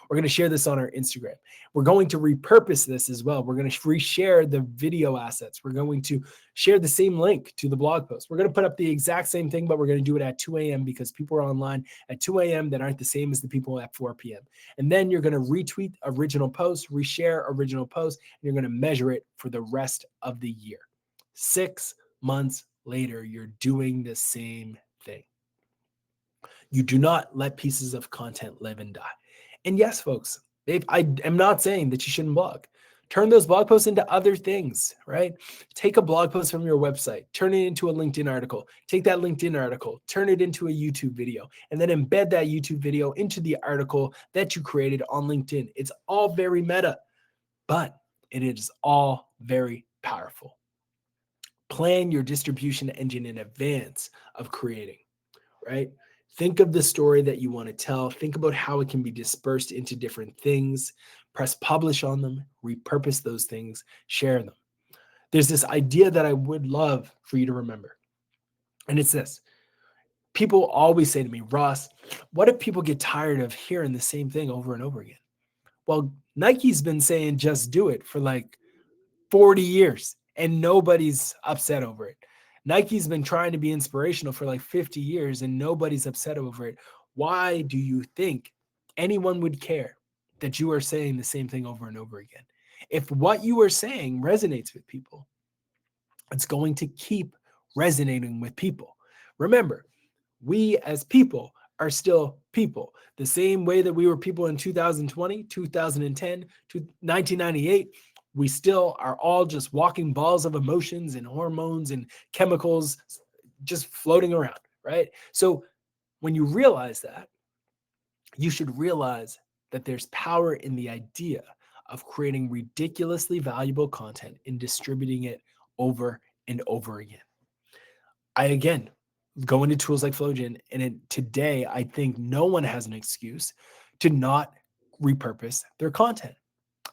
We're going to share this on our Instagram. We're going to repurpose this as well. We're going to reshare the video assets. We're going to share the same link to the blog post. We're going to put up the exact same thing, but we're going to do it at 2 a.m. because people are online at 2 a.m. that aren't the same as the people at 4 p.m. And then you're going to retweet original posts, reshare original posts, and you're going to measure it for the rest of the year. 6 months later, you're doing the same thing. You do not let pieces of content live and die. And yes, folks, I am not saying that you shouldn't blog. Turn those blog posts into other things, right? Take a blog post from your website, turn it into a LinkedIn article, take that LinkedIn article, turn it into a YouTube video, and then embed that YouTube video into the article that you created on LinkedIn. It's all very meta, but it is all very powerful. Plan your distribution engine in advance of creating, right? Think of the story that you want to tell. Think about how it can be dispersed into different things. Press publish on them, repurpose those things, share them. There's this idea that I would love for you to remember. And it's this. People always say to me, Ross, what if people get tired of hearing the same thing over and over again? Well, Nike's been saying just do it for like 40 years and nobody's upset over it. Nike's been trying to be inspirational for like 50 years and nobody's upset over it. Why do you think anyone would care that you are saying the same thing over and over again? If what you are saying resonates with people, it's going to keep resonating with people. Remember, we as people are still people. The same way that we were people in 2020, 2010, to 1998, we still are all just walking balls of emotions and hormones and chemicals just floating around, right? So when you realize that, you should realize that there's power in the idea of creating ridiculously valuable content and distributing it over and over again. I, again, go into tools like Flowgen, and today, I think no one has an excuse to not repurpose their content.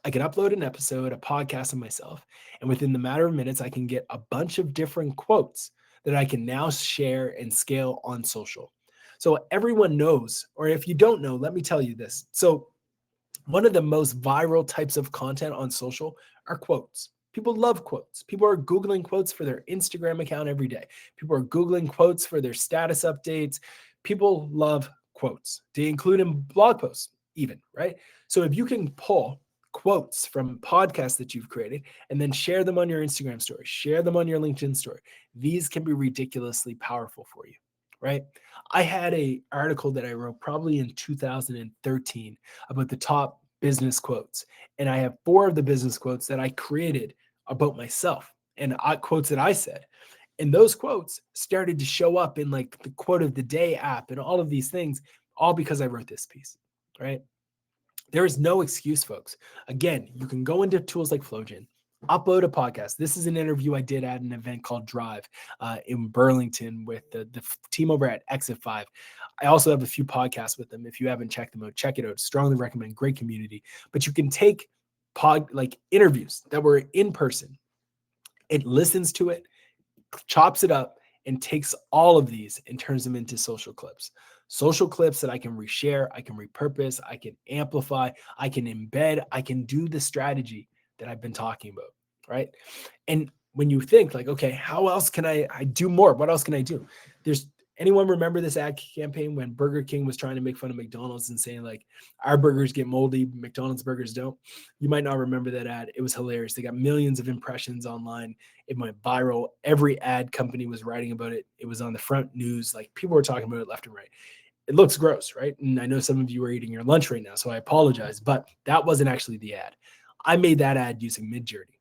I can upload an episode, a podcast of myself, and within the matter of minutes, I can get a bunch of different quotes that I can now share and scale on social. So everyone knows, or if you don't know, let me tell you this. So one of the most viral types of content on social are quotes. People love quotes. People are Googling quotes for their Instagram account every day. People are Googling quotes for their status updates. People love quotes. They include in blog posts even, right? So if you can pull quotes from podcasts that you've created and then share them on your Instagram story, share them on your LinkedIn story, these can be ridiculously powerful for you, right? I had an article that I wrote probably in 2013 about the top business quotes. And I have 4 of the business quotes that I created about myself and quotes that I said. And those quotes started to show up in like the quote of the day app and all of these things, all because I wrote this piece, right? There is no excuse, folks. Again, you can go into tools like Flowgen, upload a podcast. This is an interview I did at an event called Drive in Burlington with the team over at Exit 5. I also have a few podcasts with them. If you haven't checked them out, check it out. Strongly recommend. Great community. But you can take interviews that were in person. It listens to it, chops it up, and takes all of these and turns them into social clips. Social clips that I can reshare, I can repurpose, I can amplify, I can embed, I can do the strategy that I've been talking about, right? And when you think like, okay, how else can I do more? What else can I do? Anyone remember this ad campaign when Burger King was trying to make fun of McDonald's and saying like, our burgers get moldy, McDonald's burgers don't? You might not remember that ad. It was hilarious. They got millions of impressions online. It went viral. Every ad company was writing about it. It was on the front news. Like people were talking about it left and right. It looks gross, right? And I know some of you are eating your lunch right now, so I apologize, but that wasn't actually the ad. I made that ad using Midjourney.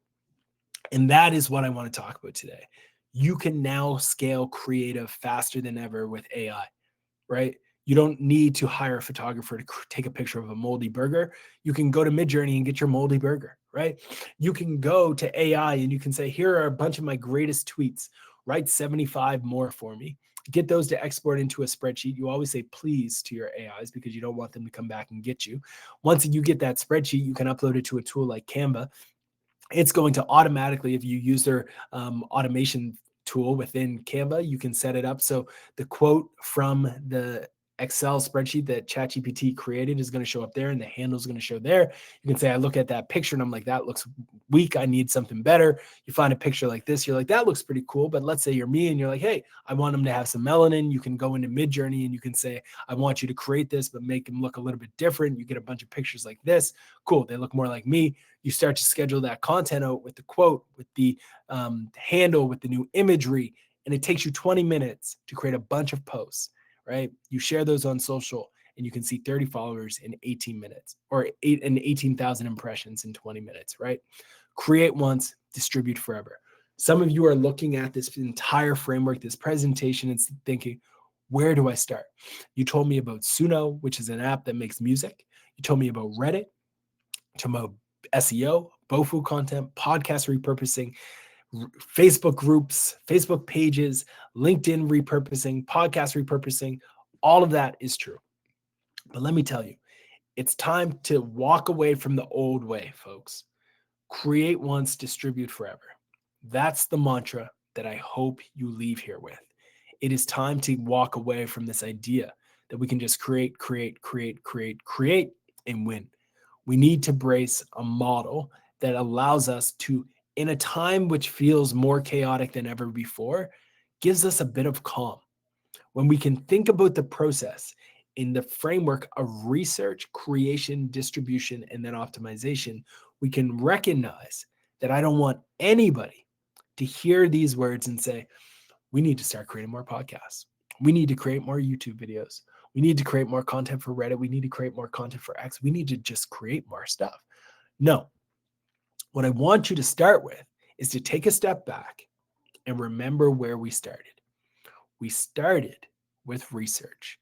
And that is what I want to talk about today. You can now scale creative faster than ever with AI, right? You don't need to hire a photographer to take a picture of a moldy burger. You can go to Midjourney and get your moldy burger, right? You can go to AI and you can say, here are a bunch of my greatest tweets. Write 75 more for me. Get those to export into a spreadsheet. You always say please to your AIs because you don't want them to come back and get you. Once you get that spreadsheet, you can upload it to a tool like Canva. It's going to automatically, if you use their automation tool within Canva, you can set it up so the quote from the Excel spreadsheet that ChatGPT created is going to show up there, and the handle is going to show there. You can say, I look at that picture and I'm like, that looks weak. I need something better. You find a picture like this. You're like, that looks pretty cool. But let's say you're me and you're like, hey, I want them to have some melanin. You can go into Midjourney and you can say, I want you to create this, but make them look a little bit different. You get a bunch of pictures like this. Cool. They look more like me. You start to schedule that content out with the quote, with the handle, with the new imagery, and it takes you 20 minutes to create a bunch of posts, right? You share those on social and you can see 30 followers in 18 minutes or 18,000 impressions in 20 minutes, right? Create once, distribute forever. Some of you are looking at this entire framework, this presentation, and thinking, where do I start? You told me about Suno, which is an app that makes music. You told me about Reddit. You told me about SEO, Bofu content, podcast repurposing, Facebook groups, Facebook pages, LinkedIn repurposing, podcast repurposing. All of that is true. But let me tell you, it's time to walk away from the old way, folks. Create once, distribute forever. That's the mantra that I hope you leave here with. It is time to walk away from this idea that we can just create, and win. We need to brace a model that allows us to, in a time which feels more chaotic than ever before, gives us a bit of calm. When we can think about the process in the framework of research, creation, distribution, and then optimization, we can recognize that I don't want anybody to hear these words and say, we need to start creating more podcasts. We need to create more YouTube videos. We need to create more content for Reddit. We need to create more content for X. We need to just create more stuff. No. What I want you to start with is to take a step back and remember where we started. We started with research.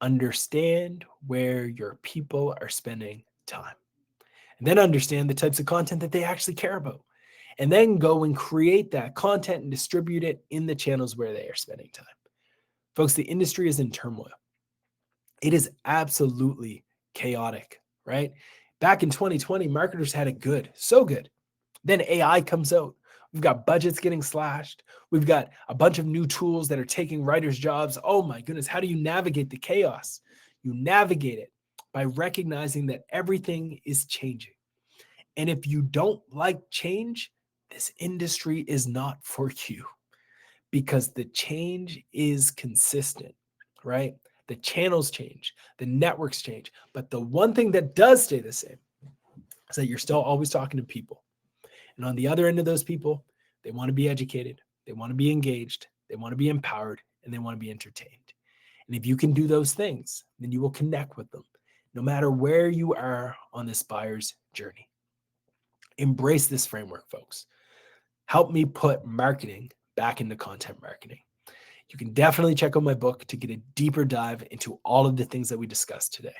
Understand where your people are spending time. And then understand the types of content that they actually care about. And then go and create that content and distribute it in the channels where they are spending time. Folks, the industry is in turmoil. It is absolutely chaotic, right? Back in 2020, marketers had it good, so good. Then AI comes out. We've got budgets getting slashed. We've got a bunch of new tools that are taking writers' jobs. Oh my goodness, how do you navigate the chaos? You navigate it by recognizing that everything is changing. And if you don't like change, this industry is not for you because the change is consistent, right? The channels change, the networks change. But the one thing that does stay the same is that you're still always talking to people. And on the other end of those people, they want to be educated, they want to be engaged, they want to be empowered, and they want to be entertained. And if you can do those things, then you will connect with them, no matter where you are on this buyer's journey. Embrace this framework, folks. Help me put marketing back into content marketing. You can definitely check out my book to get a deeper dive into all of the things that we discussed today.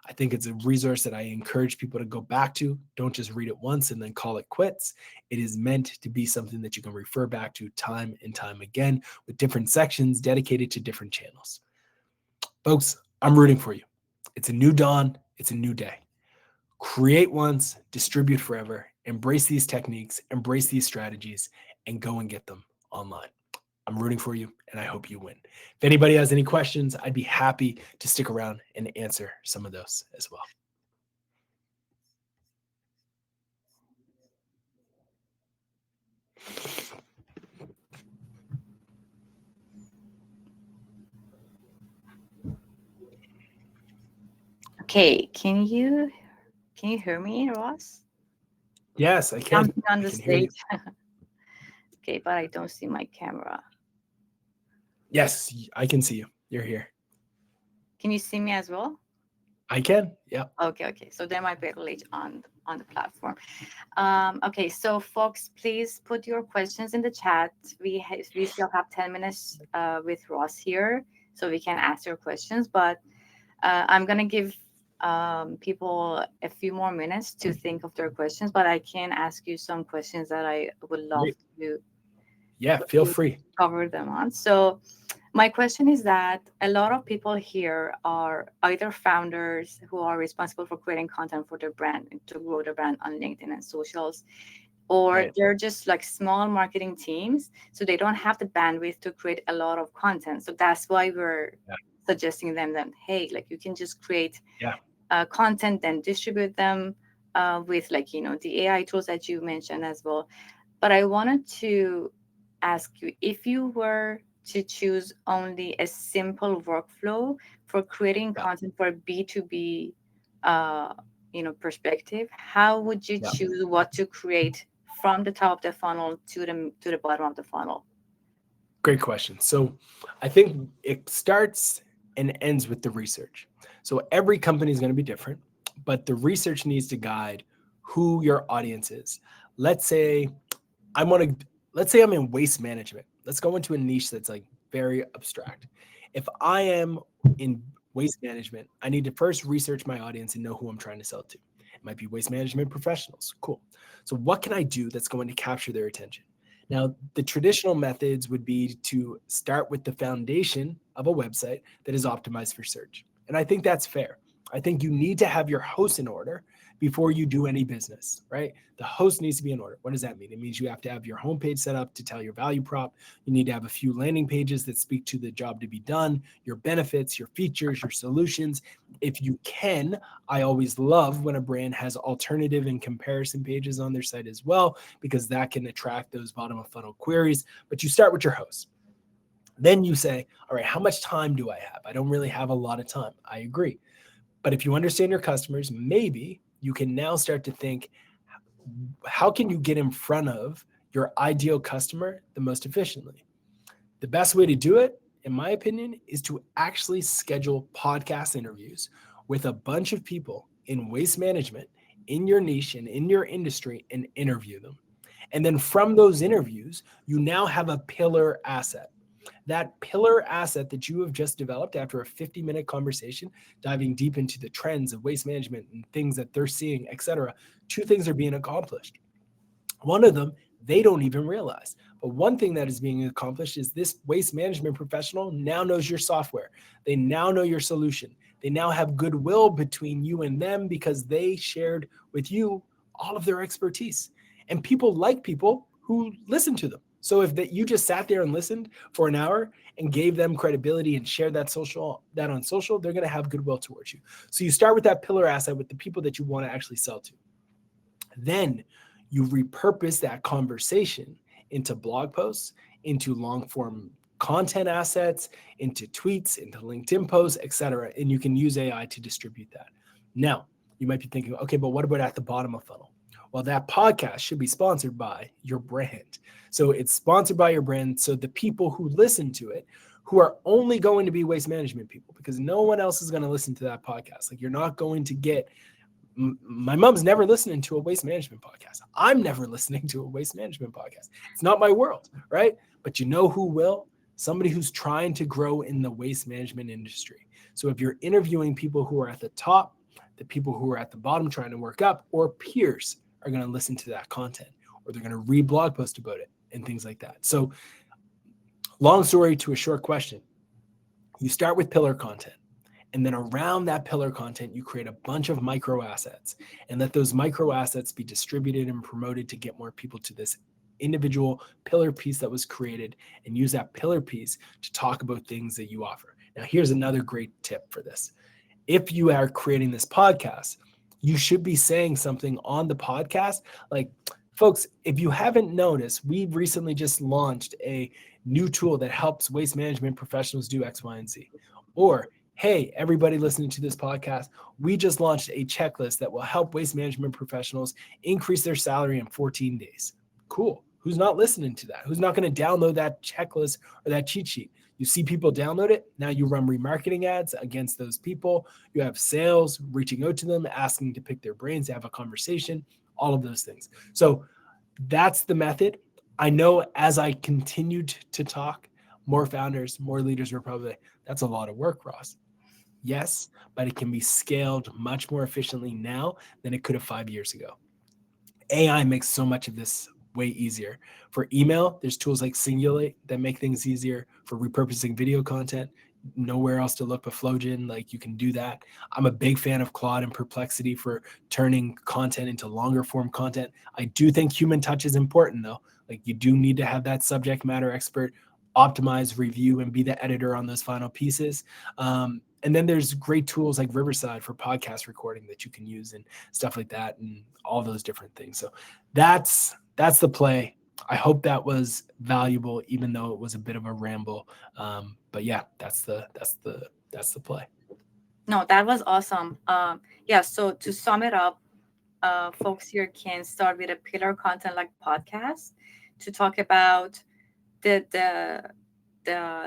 I think it's a resource that I encourage people to go back to. Don't just read it once and then call it quits. It is meant to be something that you can refer back to time and time again with different sections dedicated to different channels. Folks, I'm rooting for you. It's a new dawn. It's a new day. Create once, distribute forever. Embrace these techniques, embrace these strategies, and go and get them online. I'm rooting for you, and I hope you win. If anybody has any questions, I'd be happy to stick around and answer some of those as well. Okay, can you hear me, Ross? Yes, I can. I'm on I the can hear you. stage. Okay, but I don't see my camera. Yes, I can see you. You're here. Can you see me as well? I can. Yeah. Okay. So there might be a glitch on the platform. Okay, so folks, please put your questions in the chat. We still have 10 minutes with Ross here, so we can ask your questions. But I'm gonna give people a few more minutes to think of their questions, but I can ask you some questions that I would love Great. to Yeah, feel free. cover them on. So my question is that a lot of people here are either founders who are responsible for creating content for their brand and to grow their brand on LinkedIn and socials, or Right. they're just like small marketing teams, so they don't have the bandwidth to create a lot of content. So that's why we're Yeah. suggesting them that, hey, like you can just create Yeah. content and distribute them with, like, the AI tools that you mentioned as well. But I wanted to ask you, if you were to choose only a simple workflow for creating Yeah. content for a B2B uh, perspective, how would you Yeah. choose what to create from the top of the funnel to the bottom of the funnel? Great question. So I think it starts and ends with the research. So every company is going to be different, but the research needs to guide who your audience is. Let's say I want to, let's say I'm in waste management. Let's go into a niche that's like very abstract. If I am in waste management, I need to first research my audience and know who I'm trying to sell to. It might be waste management professionals. Cool. So what can I do that's going to capture their attention? Now, the traditional methods would be to start with the foundation of a website that is optimized for search. And I think that's fair. I think you need to have your host in order before you do any business, right? The host needs to be in order. What does that mean? It means you have to have your homepage set up to tell your value prop. You need to have a few landing pages that speak to the job to be done, your benefits, your features, your solutions. If you can, I always love when a brand has alternative and comparison pages on their site as well, because that can attract those bottom of funnel queries. But you start with your host. Then you say, all right, how much time do I have? I don't really have a lot of time. I agree. But if you understand your customers, maybe you can now start to think, how can you get in front of your ideal customer the most efficiently? The best way to do it, in my opinion, is to actually schedule podcast interviews with a bunch of people in waste management in your niche and in your industry and interview them. And then from those interviews, you now have a pillar asset. That pillar asset that you have just developed after a 50-minute conversation, diving deep into the trends of waste management and things that they're seeing, et cetera, two things are being accomplished. One of them, they don't even realize. But one thing that is being accomplished is this waste management professional now knows your software. They now know your solution. They now have goodwill between you and them because they shared with you all of their expertise. And people like people who listen to them. So if you just sat there and listened for an hour and gave them credibility and shared that on social, they're going to have goodwill towards you. So you start with that pillar asset with the people that you want to actually sell to. Then you repurpose that conversation into blog posts, into long form content assets, into tweets, into LinkedIn posts, etc. And you can use AI to distribute that. Now, you might be thinking, okay, but what about at the bottom of funnel? Well, that podcast should be sponsored by your brand. So it's sponsored by your brand. So the people who listen to it, who are only going to be waste management people, because no one else is going to listen to that podcast. Like, you're not going to get, my mom's never listening to a waste management podcast. I'm never listening to a waste management podcast. It's not my world, right? But you know who will? Somebody who's trying to grow in the waste management industry. So if you're interviewing people who are at the top, the people who are at the bottom trying to work up, or peers are going to listen to that content, or they're going to read blog posts about it and things like that. So long story to a short question, you start with pillar content. And then around that pillar content, you create a bunch of micro assets and let those micro assets be distributed and promoted to get more people to this individual pillar piece that was created, and use that pillar piece to talk about things that you offer. Now, here's another great tip for this. If you are creating this podcast, you should be saying something on the podcast. Like, folks, if you haven't noticed, we recently just launched a new tool that helps waste management professionals do X, Y, and Z. Or, hey, everybody listening to this podcast, we just launched a checklist that will help waste management professionals increase their salary in 14 days. Cool. Who's not listening to that? Who's not going to download that checklist or that cheat sheet? You see people download it. Now you run remarketing ads against those people. You have sales reaching out to them, asking to pick their brains, to have a conversation, all of those things. So that's the method. I know as I continued to talk, more founders, more leaders were probably, that's a lot of work, Ross. Yes, but it can be scaled much more efficiently now than it could have 5 years ago. AI makes so much of this way easier. For email, there's tools like Singulate that make things easier. For repurposing video content, nowhere else to look but Flogen. Like, you can do that. I'm a big fan of Claude and Perplexity for turning content into longer form content. I do think human touch is important though. Like, you do need to have that subject matter expert optimize, review, and be the editor on those final pieces. And then there's great tools like Riverside for podcast recording that you can use and stuff like that, and all those different things. So that's the play. I hope that was valuable, even though it was a bit of a ramble. But yeah, that's the play. No, that was awesome. Yeah, so to sum it up, folks here can start with a pillar content like podcast to talk about the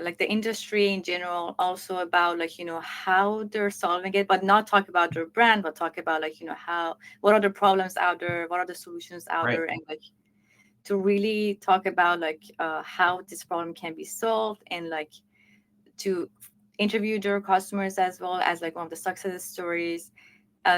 like the industry in general, also about like how they're solving it, but not talk about their brand, but talk about like how, what are the problems out there, what are the solutions out Right. there, and like to really talk about like how this problem can be solved, and like to interview their customers as well as like one of the success stories.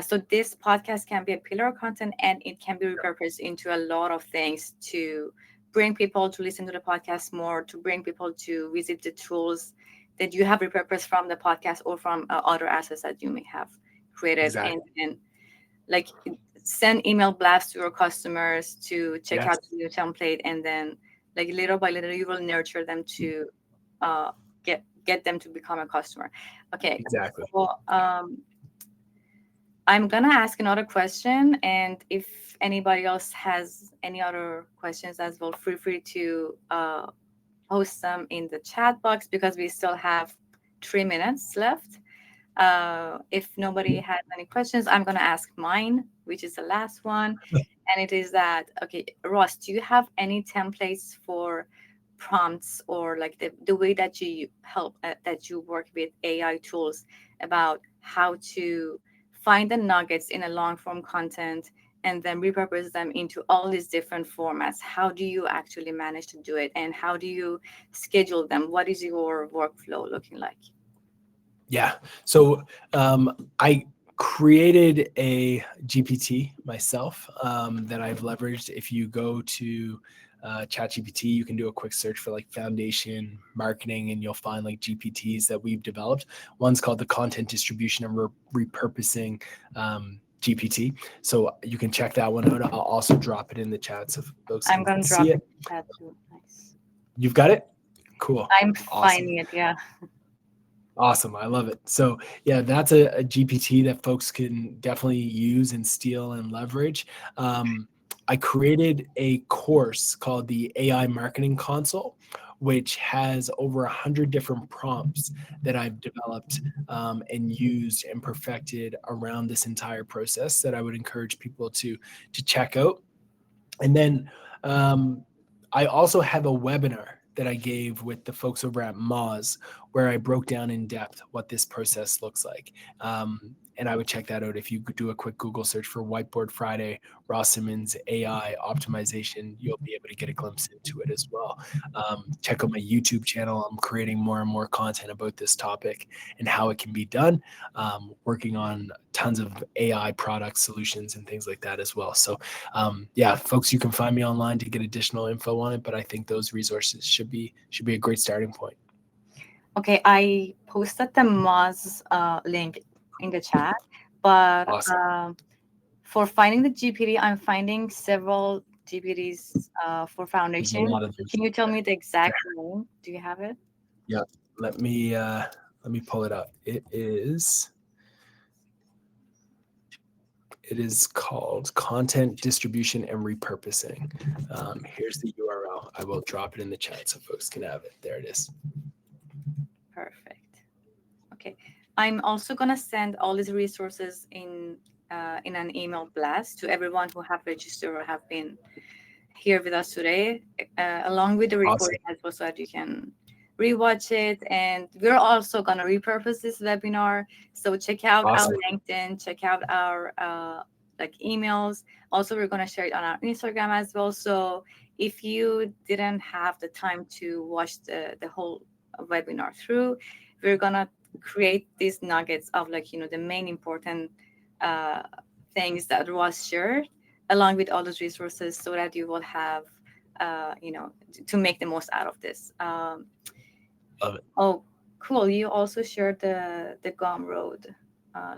So this podcast can be a pillar of content, and it can be repurposed into a lot of things to bring people to listen to the podcast more, to bring people to visit the tools that you have repurposed from the podcast or from other assets that you may have created, Exactly. and like send email blasts to your customers to check Yes. out the new template, and then like little by little you will nurture them to uh, get them to become a customer. Okay, Exactly. so I'm gonna ask another question, and if anybody else has any other questions as well, feel free to post them in the chat box, because we still have 3 minutes left. If nobody has any questions, I'm gonna ask mine, which is the last one, and it is that, okay, Ross, do you have any templates for prompts, or like the way that you help that you work with AI tools about how to find the nuggets in a long form content and then repurpose them into all these different formats? How do you actually manage to do it, and how do you schedule them? What is your workflow looking like? Yeah. So I created a GPT myself that I've leveraged. If you go to ChatGPT, you can do a quick search for like foundation marketing, and you'll find like GPTs that we've developed. One's called the content distribution and repurposing GPT. So you can check that one out. I'll also drop it in the chat so folks I'm can gonna see drop it it. in chat too. Nice. You've got it? Cool. I'm Awesome. finding it. Yeah. Awesome. I love it. So yeah, that's a GPT that folks can definitely use and steal and leverage. I created a course called the AI Marketing Console, which has over 100 different prompts that I've developed and used and perfected around this entire process that I would encourage people to check out. And then I also have a webinar that I gave with the folks over at Moz, where I broke down in depth what this process looks like. And I would check that out. If you do a quick Google search for Whiteboard Friday, Ross Simmonds, AI optimization, you'll be able to get a glimpse into it as well. Check out my YouTube channel. I'm creating more and more content about this topic and how it can be done, working on tons of AI product solutions and things like that as well. So yeah, folks, you can find me online to get additional info on it, but I think those resources should be a great starting point. Okay, I posted the Moz link in the chat, but Awesome. for finding the GPT, I'm finding several GPTs for There's a foundation. lot of So those. can you tell me the exact name? Do you have it? Yeah, let me pull it up. It is called Content Distribution and Repurposing. Here's the URL. I will drop it in the chat so folks can have it. There it is. Perfect. Okay, I'm also gonna send all these resources in an email blast to everyone who have registered or have been here with us today, along with the Awesome. recording as well, so that you can rewatch it. And we're also gonna repurpose this webinar, so check out our Awesome. LinkedIn, check out our like emails. Also, we're gonna share it on our Instagram as well. So if you didn't have the time to watch the whole webinar through, we're gonna create these nuggets of like, the main important uh, things that was shared along with all those resources so that you will have, to make the most out of this. Love it. Oh, cool. You also shared the Gumroad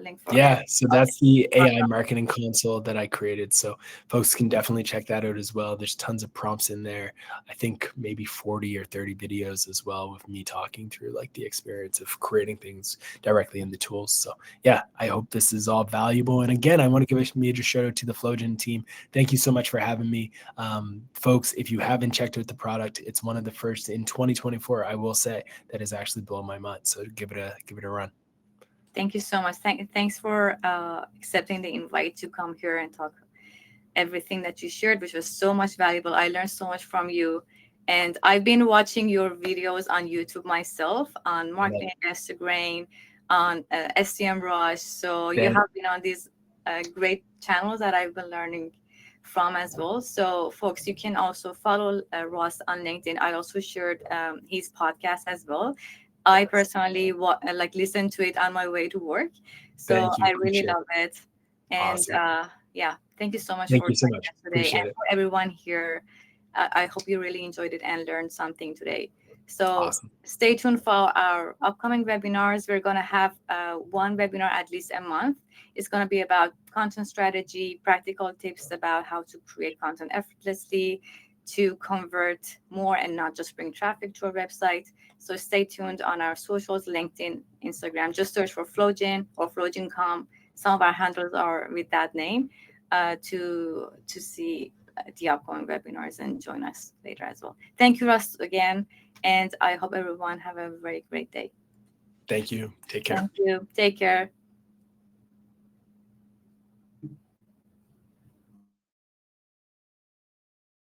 link for it. Yeah, so that's the AI marketing console that I created. So folks can definitely check that out as well. There's tons of prompts in there. I think maybe 40 or 30 videos as well with me talking through like the experience of creating things directly in the tools. So yeah, I hope this is all valuable. And again, I want to give a major shout out to the Flogen team. Thank you so much for having me. Folks, if you haven't checked out the product, it's one of the first in 2024, I will say, that has actually blown my mind. So give it a run. Thank you so much. Thanks for accepting the invite to come here and talk everything that you shared, which was so much valuable. I learned so much from you. And I've been watching your videos on YouTube myself, on marketing Instagram, on STM Rush. So you Thank have been on these great channels that I've been learning from as well. So folks, you can also follow Ross on LinkedIn. I also shared his podcast as well. I personally like listen to it on my way to work. So you. I really Appreciate it. love it. And Awesome. yeah, thank you so much Thank for you so joining much. us today. Appreciate And it. for everyone here, I hope you really enjoyed it and learned something today. So Awesome. stay tuned for our upcoming webinars. We're going to have one webinar at least a month. It's going to be about content strategy, practical tips about how to create content effortlessly, to convert more and not just bring traffic to our website. So stay tuned on our socials, LinkedIn, Instagram. Just search for Flogen or Flogen.com. Some of our handles are with that name to see the upcoming webinars and join us later as well. Thank you, Russ, again. And I hope everyone have a very great day. Thank you. Take care. Thank you. Take care.